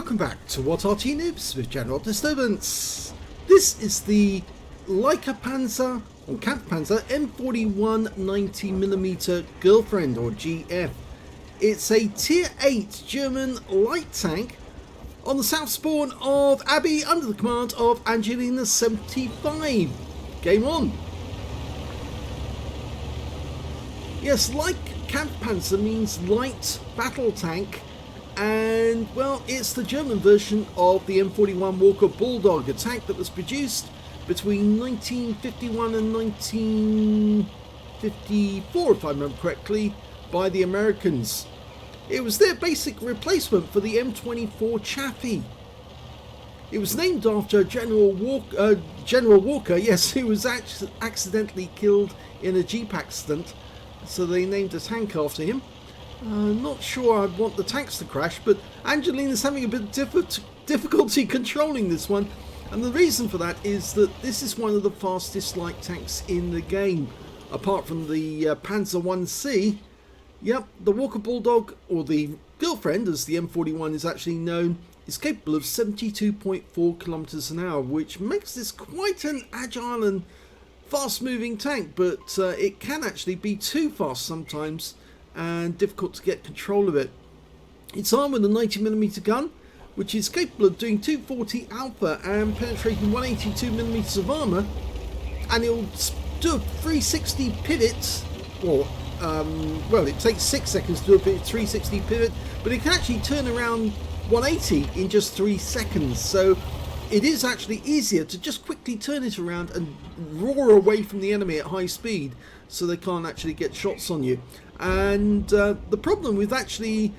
Welcome back to What Arty Noobs with General Disturbance. This is the leKpz or Kampfpanzer M41 90mm Girlfriend or GF. It's a tier 8 German light tank on the south spawn of Abbey under the command of angelina75. Game on. Yes, leKpz means light battle tank. And well, it's the German version of the M41 Walker Bulldog, a tank that was produced between 1951 and 1954, if I remember correctly, by the Americans. It was their basic replacement for the M24 Chaffee. It was named after General Walker, yes, who was accidentally killed in a Jeep accident, so they named a tank after him. Not sure I'd want the tanks to crash, but Angelina's having a bit of difficulty controlling this one. And the reason for that is that this is one of the fastest light tanks in the game. Apart from the Panzer 1C, yep, the Walker Bulldog, or the Girlfriend as the M41 is actually known, is capable of 72.4 kilometers an hour, which makes this quite an agile and fast moving tank, but it can actually be too fast sometimes and difficult to get control of it. It's armed with a 90mm gun, which is capable of doing 240 alpha and penetrating 182mm of armour, and it'll do a 360 pivot, or well, it takes 6 seconds to do a 360 pivot, but it can actually turn around 180 in just 3 seconds, so it is actually easier to just quickly turn it around and roar away from the enemy at high speed so they can't actually get shots on you. And the problem with actually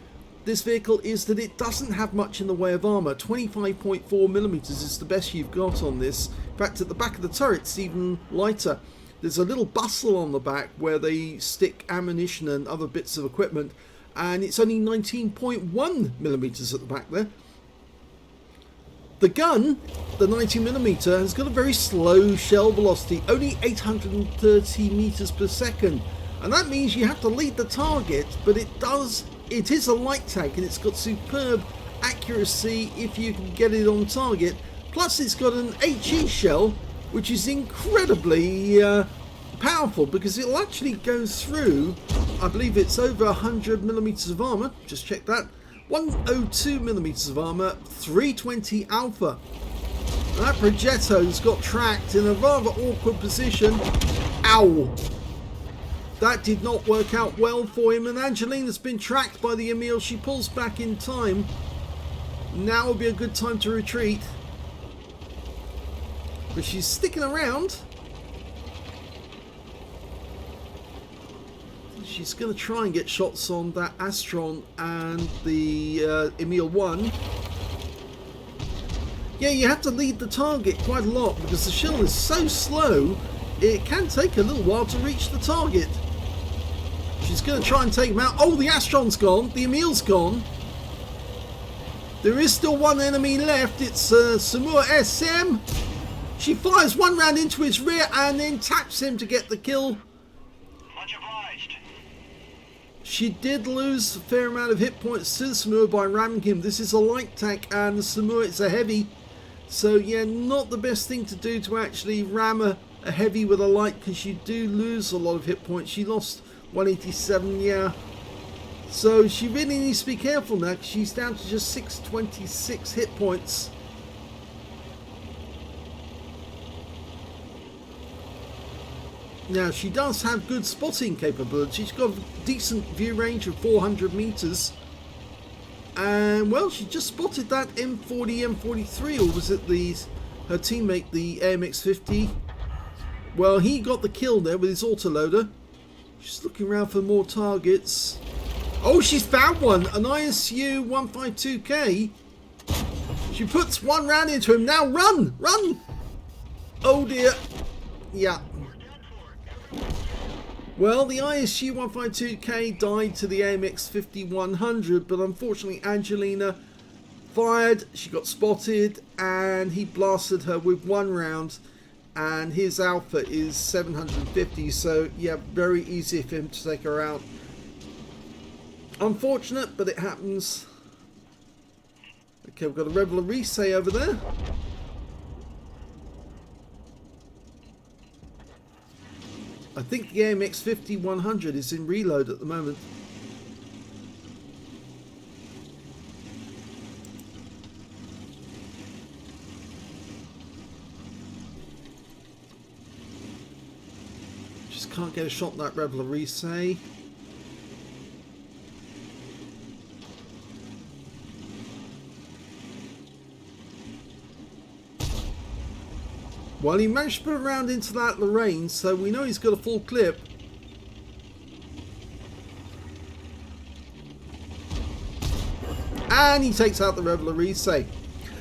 this vehicle is that it doesn't have much in the way of armour. 25.4mm is the best you've got on this. In fact, at the back of the turret it's even lighter. There's a little bustle on the back where they stick ammunition and other bits of equipment, and it's only 19.1mm at the back there. The gun, the 90mm, has got a very slow shell velocity, only 830 meters per second. And that means you have to lead the target, but it is a light tank and it's got superb accuracy if you can get it on target. Plus it's got an HE shell, which is incredibly powerful because it'll actually go through, I believe it's over 100mm of armor, just check that, 102mm of armor, 320 alpha. That Progetto's got tracked in a rather awkward position. Ow! That did not work out well for him, and Angelina's been tracked by the Emil. She pulls back in time. Now would be a good time to retreat, but she's sticking around. She's going to try and get shots on that Astron and the Emil 1. Yeah, you have to lead the target quite a lot because the shell is so slow, it can take a little while to reach the target. She's going to try and take him out. Oh, the Astron's gone. The Emil's gone. There is still one enemy left. It's Samur SM. She fires one round into his rear and then taps him to get the kill. Much obliged. She did lose a fair amount of hit points to the Samur by ramming him. This is a light tank and the Samur is a heavy. So yeah, not the best thing to do to actually ram a heavy with a light, because you do lose a lot of hit points. She lost 187, yeah. So she really needs to be careful now, because she's down to just 626 hit points. Now she does have good spotting capability. She's got a decent view range of 400 meters. And well, she just spotted that M40, M43, or was it her teammate, the AMX50? Well, he got the kill there with his autoloader. She's looking around for more targets. Oh, she's found one, an ISU 152K. She puts one round into him. Now run, run! Oh dear. Yeah. Well, the ISU 152K died to the AMX 5100, but unfortunately Angelina fired, she got spotted, and he blasted her with one round, and his alpha is 750, so yeah, very easy for him to take her out. Unfortunate, but it happens. Okay, we've got a Rebel Arise over there. I think the AMX5100 is in reload at the moment. Just can't get a shot on that Rebel Arise. Well, he managed to put a round into that Lorraine, so we know he's got a full clip. And he takes out the Rebel Arise.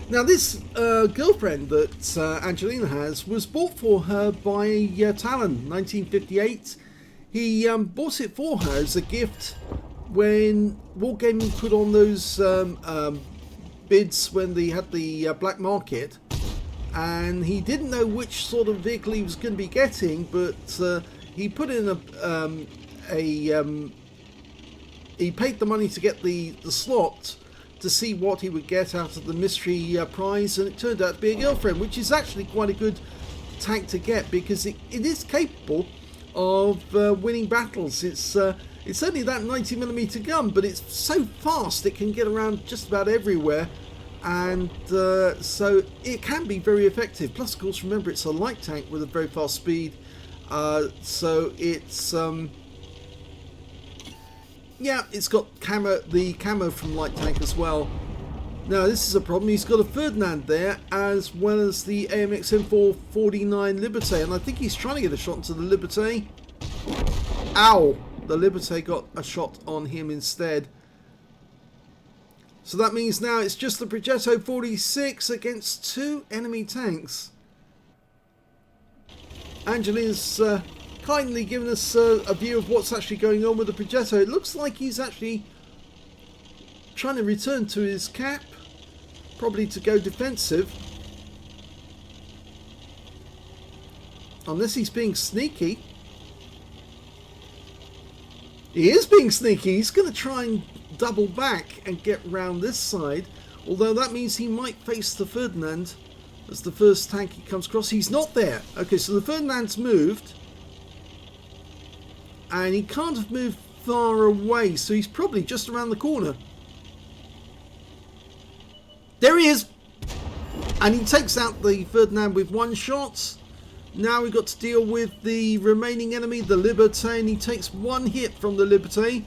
Now, this girlfriend that Angelina has was bought for her by Talon, 1958. He bought it for her as a gift when Wargaming put on those bids when they had the black market. And he didn't know which sort of vehicle he was going to be getting, but he put in he paid the money to get the slot to see what he would get out of the mystery prize, and it turned out to be a girlfriend, which is actually quite a good tank to get because it is capable of winning battles. It's only that 90mm gun, but it's so fast it can get around just about everywhere. And so it can be very effective. Plus, of course, remember, it's a light tank with a very fast speed. So it's yeah, it's got the camo from light tank as well. Now, this is a problem. He's got a Ferdinand there, as well as the AMX M449 Liberté, and I think he's trying to get a shot into the Liberté. Ow! The Liberté got a shot on him instead. So that means now it's just the Progetto 46 against two enemy tanks. Angelina's kindly given us a view of what's actually going on with the Progetto. It looks like he's actually trying to return to his cap, probably to go defensive. Unless he's being sneaky. He is being sneaky. He's going to try and double back and get round this side, although that means he might face the Ferdinand as the first tank he comes across. He's not there. Okay, so the Ferdinand's moved, and he can't have moved far away, so he's probably just around the corner. There he is, and he takes out the Ferdinand with one shot. Now we've got to deal with the remaining enemy, the Liberté, and he takes one hit from the Liberté.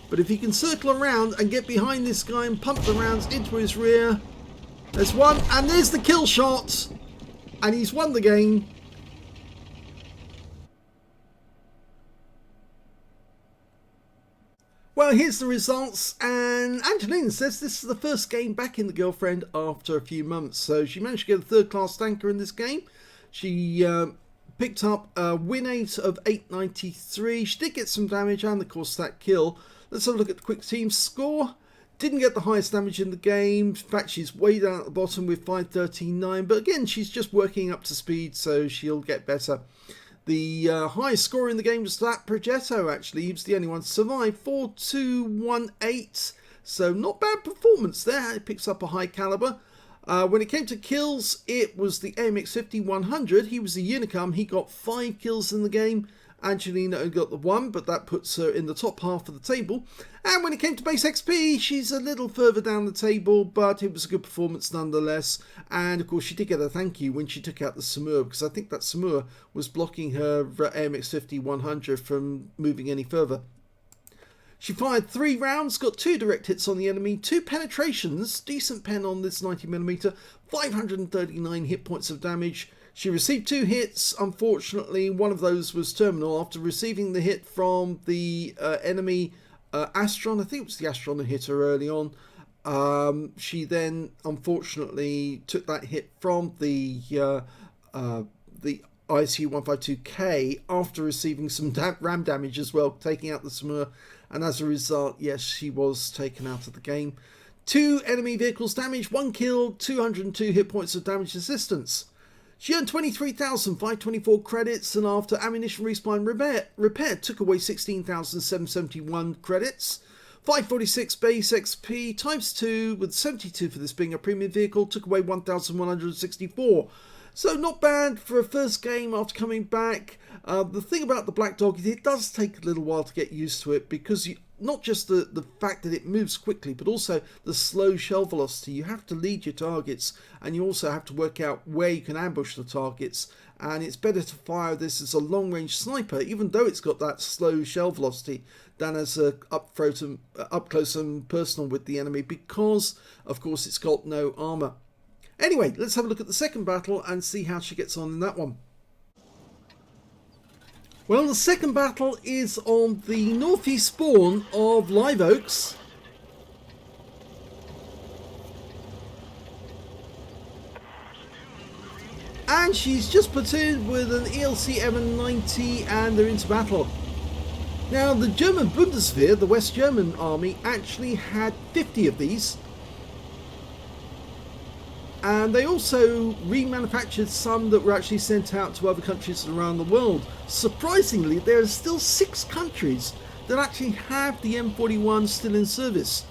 But if he can circle around and get behind this guy and pump the rounds into his rear, there's one, and there's the kill shot, and he's won the game. Well, here's the results, and Angelina says this is the first game back in the girlfriend after a few months. So she managed to get a third-class tanker in this game. She picked up a win rate of 893. She did get some damage and, of course, that kill. Let's have a look at the quick team score. Didn't get the highest damage in the game. In fact, she's way down at the bottom with 539. But again, she's just working up to speed, so she'll get better. The highest score in the game was that Progetto, actually. He was the only one to survive. 4218. So not bad performance there. It picks up a high caliber. When it came to kills, it was the AMX5100. He was a Unicum. He got 5 kills in the game. Angelina only got the 1, but that puts her in the top half of the table. And when it came to base XP, she's a little further down the table, but it was a good performance nonetheless. And of course, she did get a thank you when she took out the Samur, because I think that Samur was blocking her AMX5100 from moving any further. She fired 3 rounds, got 2 direct hits on the enemy, 2 penetrations, decent pen on this 90mm, 539 hit points of damage. She received 2 hits. Unfortunately, one of those was terminal after receiving the hit from the enemy Astron. I think it was the Astron that hit her early on. She then, unfortunately, took that hit from the ISU-152K after receiving some RAM damage as well, taking out the Samur. And as a result, yes, she was taken out of the game. 2 enemy vehicles damaged, 1 killed, 202 hit points of damage resistance. She earned 23,524 credits, and after ammunition respawn repair took away 16,771 credits. 546 base XP times 2 with 72 for this being a premium vehicle took away 1,164. So not bad for a first game after coming back. The thing about the Black Dog is it does take a little while to get used to it because not just the fact that it moves quickly, but also the slow shell velocity. You have to lead your targets and you also have to work out where you can ambush the targets. And it's better to fire this as a long-range sniper, even though it's got that slow shell velocity, than as a up close and personal with the enemy because, of course, it's got no armor. Anyway, let's have a look at the second battle and see how she gets on in that one. Well, the second battle is on the northeast spawn of Live Oaks. And she's just platooned with an ELC-M90 and they're into battle. Now, the German Bundeswehr, the West German army, actually had 50 of these. And they also remanufactured some that were actually sent out to other countries around the world. Surprisingly, there are still 6 countries that actually have the M41 still in service.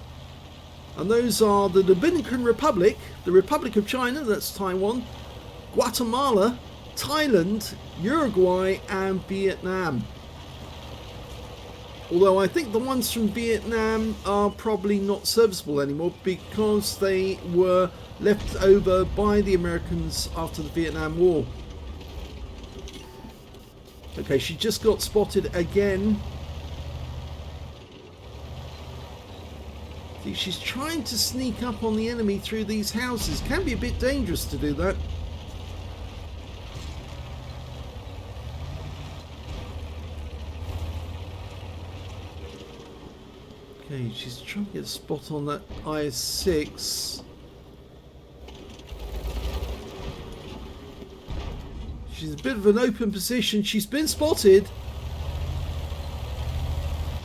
And those are the Dominican Republic, the Republic of China, that's Taiwan, Guatemala, Thailand, Uruguay and Vietnam. Although I think the ones from Vietnam are probably not serviceable anymore because they were left over by the Americans after the Vietnam War. Okay, she just got spotted again. See, she's trying to sneak up on the enemy through these houses. Can be a bit dangerous to do that. Okay, she's trying to get a spot on that IS-6. She's a bit of an open position. She's been spotted.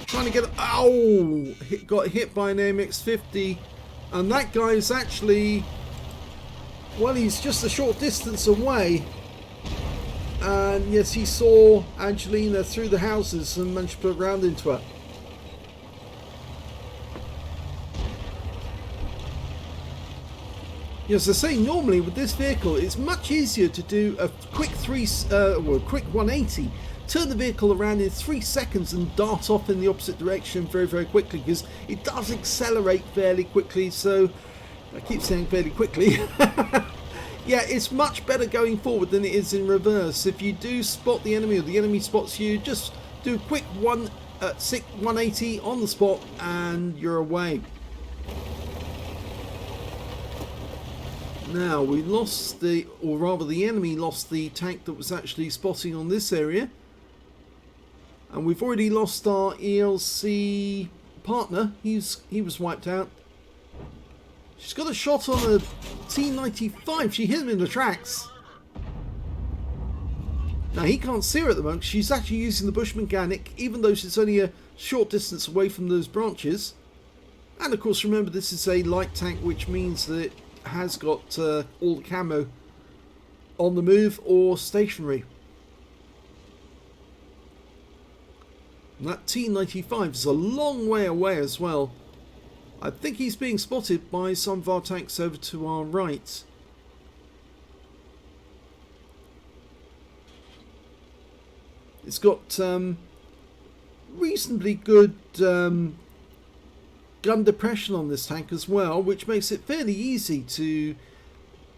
Trying to get... Oh! Got hit by an AMX-50. And that guy is actually... Well, he's just a short distance away. And yes, he saw Angelina through the houses and managed to put a round into her. As I say, normally with this vehicle it's much easier to do a quick quick 180, turn the vehicle around in 3 seconds and dart off in the opposite direction very quickly, because it does accelerate fairly quickly. So I keep saying fairly quickly. Yeah, it's much better going forward than it is in reverse. If you do spot the enemy or the enemy spots you, just do a quick 180 on the spot and you're away. Now, we lost the enemy lost the tank that was actually spotting on this area. And we've already lost our ELC partner. He was wiped out. She's got a shot on a T95. She hit him in the tracks. Now, he can't see her at the moment. She's actually using the Bush mechanic, even though she's only a short distance away from those branches. And of course, remember, this is a light tank, which means that it has got all the camo on the move or stationary. And that T95 is a long way away as well. I think he's being spotted by some of our tanks over to our right. It's got reasonably good gun depression on this tank as well, which makes it fairly easy to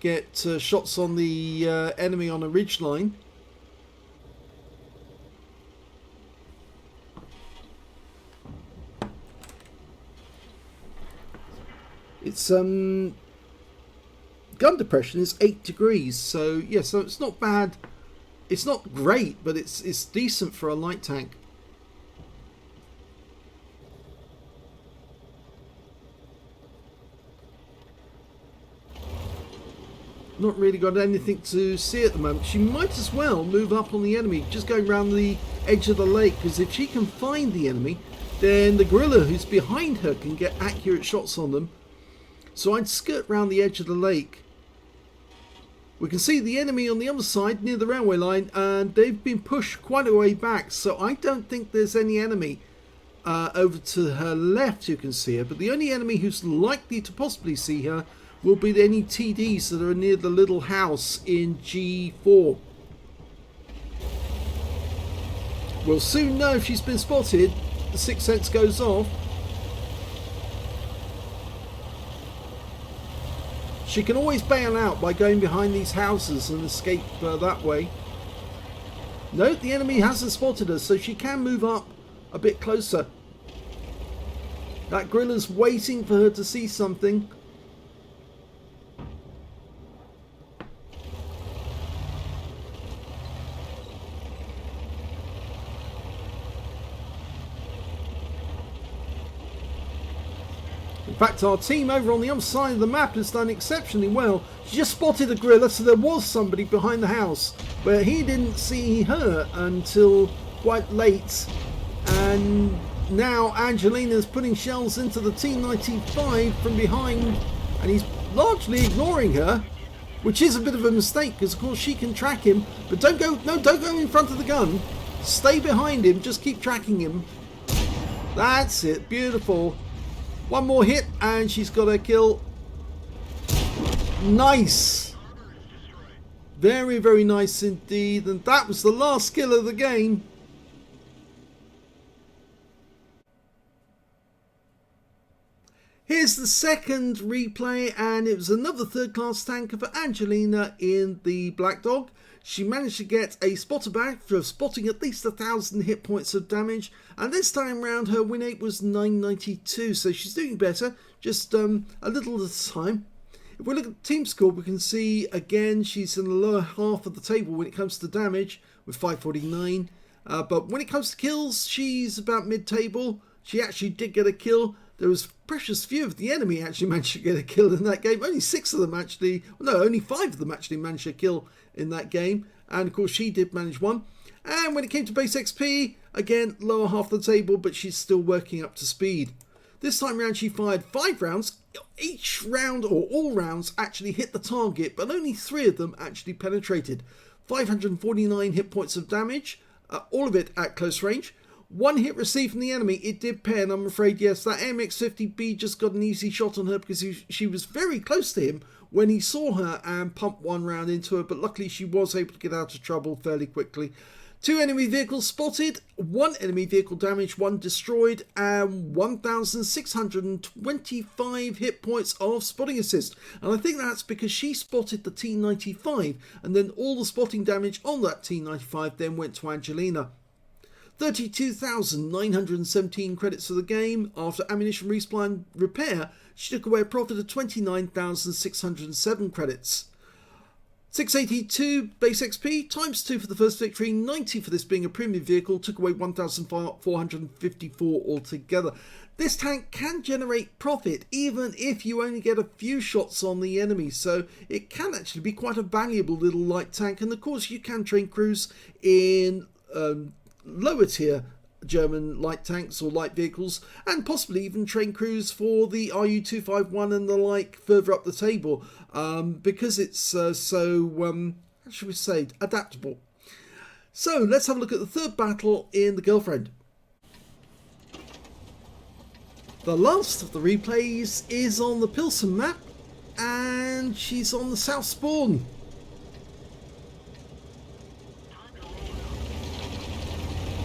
get shots on the enemy on a ridge line. Its gun depression is 8 degrees, so yeah, so it's not bad. It's not great, but it's decent for a light tank. Not really got anything to see at the moment. She might as well move up on the enemy, just going around the edge of the lake, because if she can find the enemy, then the guerrilla who's behind her can get accurate shots on them. So I'd skirt round the edge of the lake. We can see the enemy on the other side near the railway line, and they've been pushed quite a way back, so I don't think there's any enemy over to her left you can see her, but the only enemy who's likely to possibly see her will be any TDs that are near the little house in G4. We'll soon know if she's been spotted. The sixth sense goes off. She can always bail out by going behind these houses and escape that way. No, the enemy hasn't spotted her, so she can move up a bit closer. That gorilla's waiting for her to see something. In fact, our team over on the other side of the map has done exceptionally well. She just spotted a gorilla, so there was somebody behind the house, but he didn't see her until quite late. And now Angelina's putting shells into the T95 from behind, and he's largely ignoring her, which is a bit of a mistake because of course she can track him. But don't go in front of the gun. Stay behind him. Just keep tracking him. That's it. Beautiful. One more hit and she's got a kill. Nice. Very, very nice indeed. And that was the last kill of the game. Here's the second replay, and it was another third class tanker for Angelina in the Black Dog. She managed to get a spotter back for spotting at least 1,000 hit points of damage, and this time round her win rate was 992, so she's doing better, just a little at a time. If we look at the team score, we can see again she's in the lower half of the table when it comes to damage with 549, but when it comes to kills, she's about mid-table. She actually did get a kill. There was precious few of the enemy actually managed to get a kill in that game. Only 6 of them actually, no, only 5 of them actually managed to kill in that game. And of course she did manage one. And when it came to base XP, again, lower half of the table, but she's still working up to speed. This time round she fired 5 rounds. Each round, or all rounds, actually hit the target, but only 3 of them actually penetrated. 549 hit points of damage, all of it at close range. 1 hit received from the enemy. It did pen, I'm afraid. Yes, that MX-50B just got an easy shot on her because she was very close to him when he saw her and pumped 1 round into her, but luckily she was able to get out of trouble fairly quickly. 2 enemy vehicles spotted, 1 enemy vehicle damaged, 1 destroyed, and 1,625 hit points of spotting assist. And I think that's because she spotted the T95, and then all the spotting damage on that T95 then went to Angelina. 32,917 credits for the game. After ammunition resupply and repair, she took away a profit of 29,607 credits. 682 base XP times 2 for the first victory, 90 for this being a premium vehicle, took away 1,454 altogether. This tank can generate profit even if you only get a few shots on the enemy, so it can actually be quite a valuable little light tank. And of course you can train crews in lower tier German light tanks or light vehicles, and possibly even train crews for the RU-251 and the like further up the table, because it's how should we say, adaptable. So let's have a look at the third battle in the Girlfriend. The last of the replays is on the Pilsen map, and she's on the south spawn.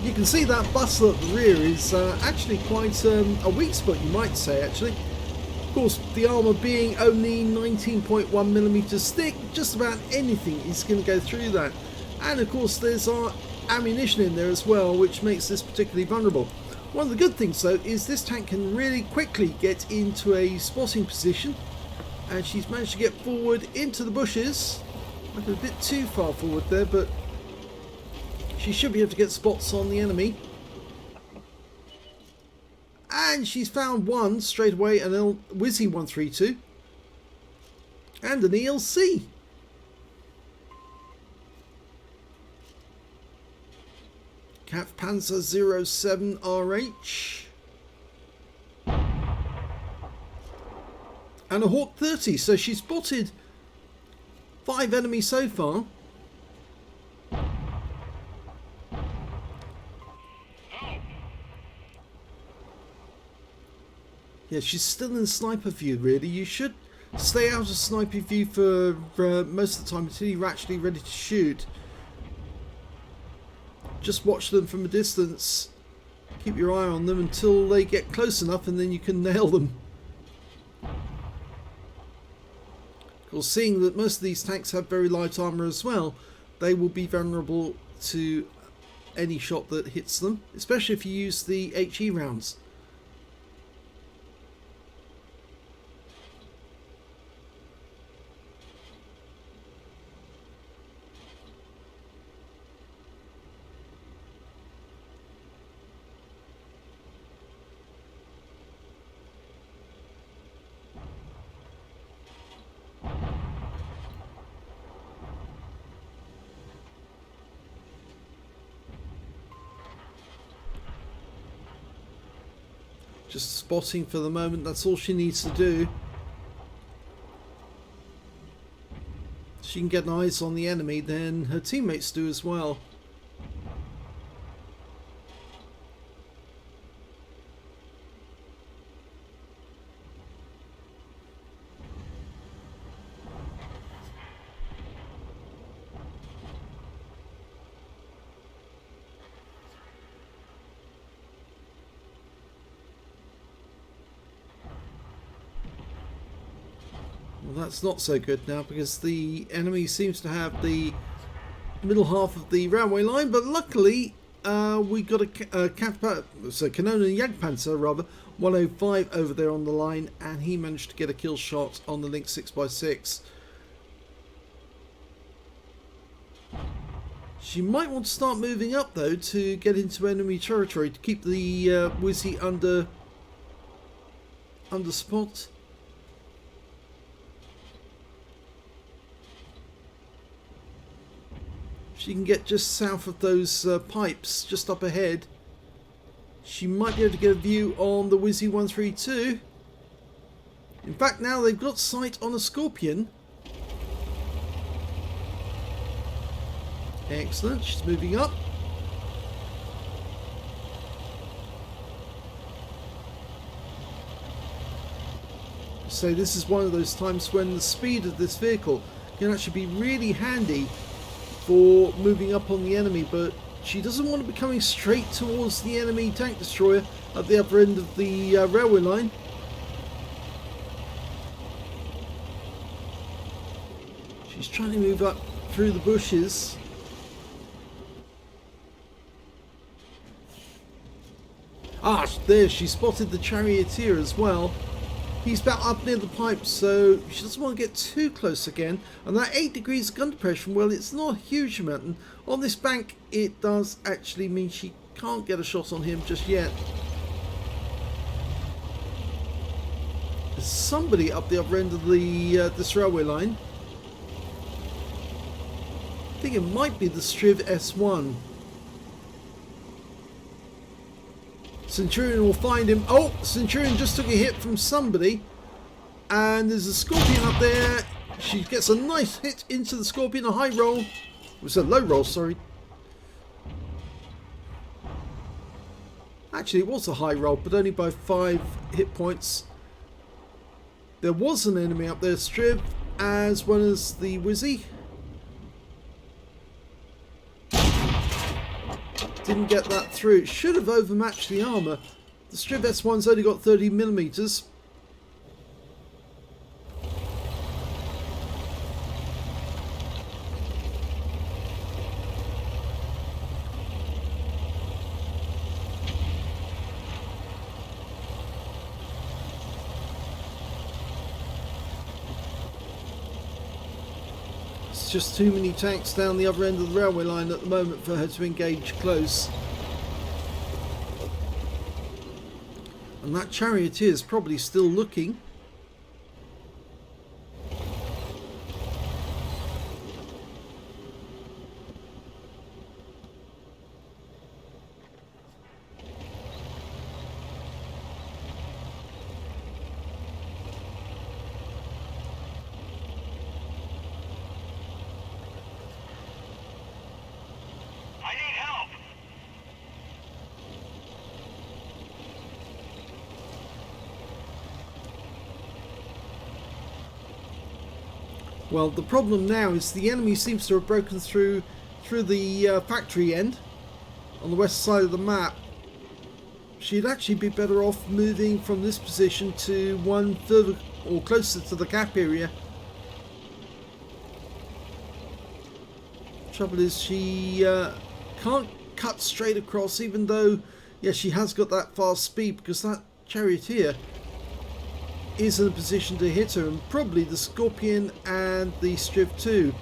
You can see that bustle at the rear is actually quite a weak spot, you might say, actually. Of course, the armour being only 19.1mm thick, just about anything is going to go through that. And of course there's our ammunition in there as well, which makes this particularly vulnerable. One of the good things though is this tank can really quickly get into a spotting position, and she's managed to get forward into the bushes. I got a bit too far forward there, but she should be able to get spots on the enemy. And she's found one straight away, an Wizzy 132 and an ELC. Kampf Panzer 07 RH and a Hawk 30. So she spotted 5 enemies so far. Yeah, she's still in sniper view, really. You should stay out of sniper view for most of the time until you're actually ready to shoot. Just watch them from a distance. Keep your eye on them until they get close enough, and then you can nail them. Of course, seeing that most of these tanks have very light armor as well, they will be vulnerable to any shot that hits them, especially if you use the HE rounds. Just spotting for the moment, that's all she needs to do. She can get eyes on the enemy, then her teammates do as well. Well, that's not so good now because the enemy seems to have the middle half of the railway line, but luckily we got a Canona Jagdpanzer rather 105 over there on the line, and he managed to get a kill shot on the Link 6x6. She might want to start moving up though to get into enemy territory to keep the Wizzy under spot. She can get just south of those pipes, just up ahead. She might be able to get a view on the Wizzy 132. In fact, now they've got sight on a Scorpion. Excellent, she's moving up. So this is one of those times when the speed of this vehicle can actually be really handy for moving up on the enemy, but she doesn't want to be coming straight towards the enemy tank destroyer at the upper end of the railway line. She's trying to move up through the bushes. Ah, there, she spotted the charioteer as well. He's about up near the pipes, so she doesn't want to get too close again. And that 8 degrees of gun depression, well, it's not a huge amount. And on this bank, it does actually mean she can't get a shot on him just yet. There's somebody up the upper end of the this railway line. I think it might be the Striv S1. Centurion will find him. Oh, Centurion just took a hit from somebody. And there's a Scorpion up there. She gets a nice hit into the Scorpion, a high roll. It was a low roll, sorry. Actually, it was a high roll, but only by 5 hit points. There was an enemy up there, Striv, as well as the Wizzy. Didn't get that through. Should have overmatched the armour. The Striv S1's only got 30mm. Just too many tanks down the other end of the railway line at the moment for her to engage close. And that charioteer is probably still looking. Well, the problem now is the enemy seems to have broken through the factory end on the west side of the map. She'd actually be better off moving from this position to one further or closer to the gap area. Trouble is she can't cut straight across, even though yes, she has got that fast speed, because that charioteer is in a position to hit her, and probably the Scorpion and the Striv too.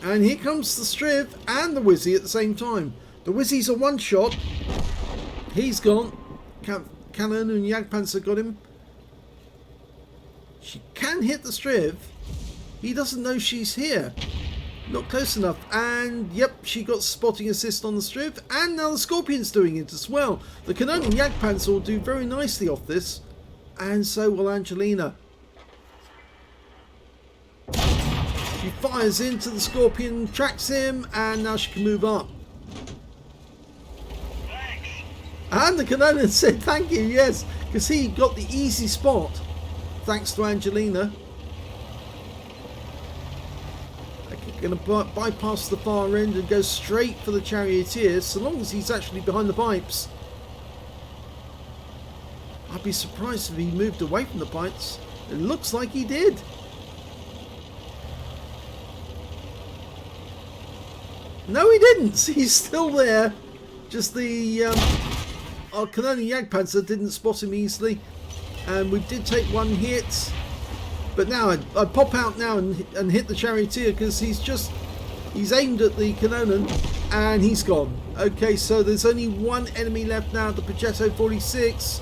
And here comes the Striv and the Wizzy at the same time. The Wizzy's a one shot. He's gone. Cannon and Jagdpanzer got him. She can hit the Striv. He doesn't know she's here. Not close enough. And yep, she got spotting assist on the Striv. And now the Scorpion's doing it as well. The Cannon and Jagdpanzer will do very nicely off this. And so will Angelina. She fires into the Scorpion, tracks him, and now she can move up. Thanks. And the Cannon said thank you, yes, because he got the easy spot, thanks to Angelina. They're going to bypass the far end and go straight for the charioteer, so long as he's actually behind the pipes. I'd be surprised if he moved away from the pipes. It looks like he did. No, he didn't. He's still there. Just the our Canonian Jagdpanzer didn't spot him easily, and we did take one hit. But now I'd pop out now and hit the charioteer, because he's aimed at the Cannon and he's gone. Okay, so there's only one enemy left now, the Progetto 46.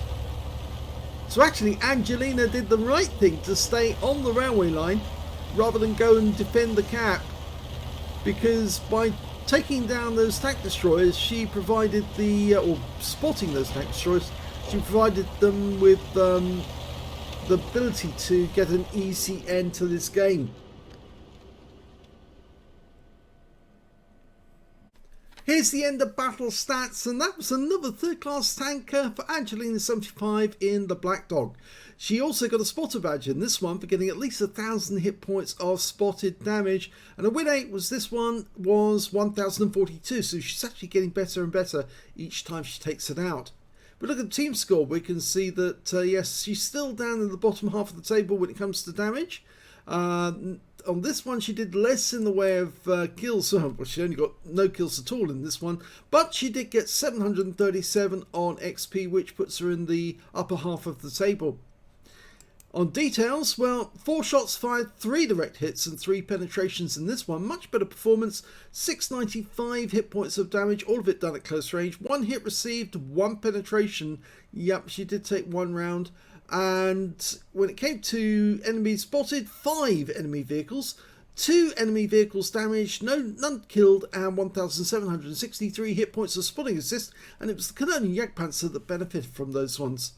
So actually Angelina did the right thing to stay on the railway line rather than go and defend the cap, because by taking down those tank destroyers, she provided or spotting those tank destroyers, she provided them with the ability to get an easy end to this game. Here's the end of battle stats, and that was another third class tanker for Angelina75 in the Black Dog. She also got a spotter badge in this one for getting at least 1,000 hit points of spotted damage, and a win rate was 1,042, so she's actually getting better and better each time she takes it out. But look at the team score, we can see that yes, she's still down in the bottom half of the table when it comes to damage. On this one she did less in the way of kills, well, she only got no kills at all in this one, but she did get 737 on XP, which puts her in the upper half of the table. On details, well, 4 shots fired, 3 direct hits and 3 penetrations in this one. Much better performance, 695 hit points of damage, all of it done at close range. 1 hit received, 1 penetration. Yep, she did take 1 round. And when it came to enemies spotted, 5 enemy vehicles, 2 enemy vehicles damaged, none killed, and 1,763 hit points of spotting assist. And it was the Canonian Jagdpanzer that benefited from those ones.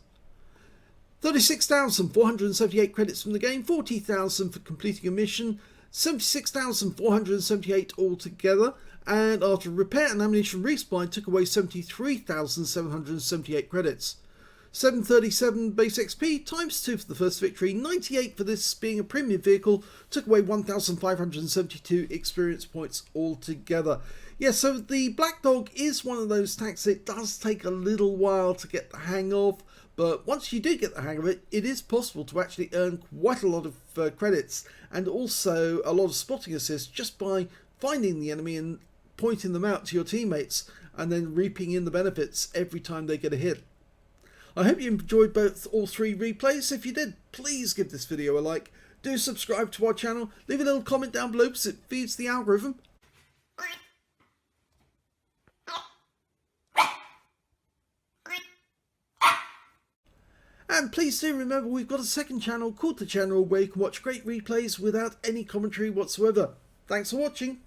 36,478 credits from the game, 40,000 for completing a mission, 76,478 altogether, and after repair and ammunition resupply took away 73,778 credits. 737 base XP times 2 for the first victory, 98 for this being a premium vehicle, took away 1,572 experience points altogether. Yeah, so the Black Dog is one of those tanks that does take a little while to get the hang of, but once you do get the hang of it, it is possible to actually earn quite a lot of credits, and also a lot of spotting assists just by finding the enemy and pointing them out to your teammates, and then reaping in the benefits every time they get a hit. I hope you enjoyed all 3 replays. If you did, please give this video a like. Do subscribe to our channel. Leave a little comment down below because it feeds the algorithm. And please do remember we've got a second channel called The Channel where you can watch great replays without any commentary whatsoever. Thanks for watching.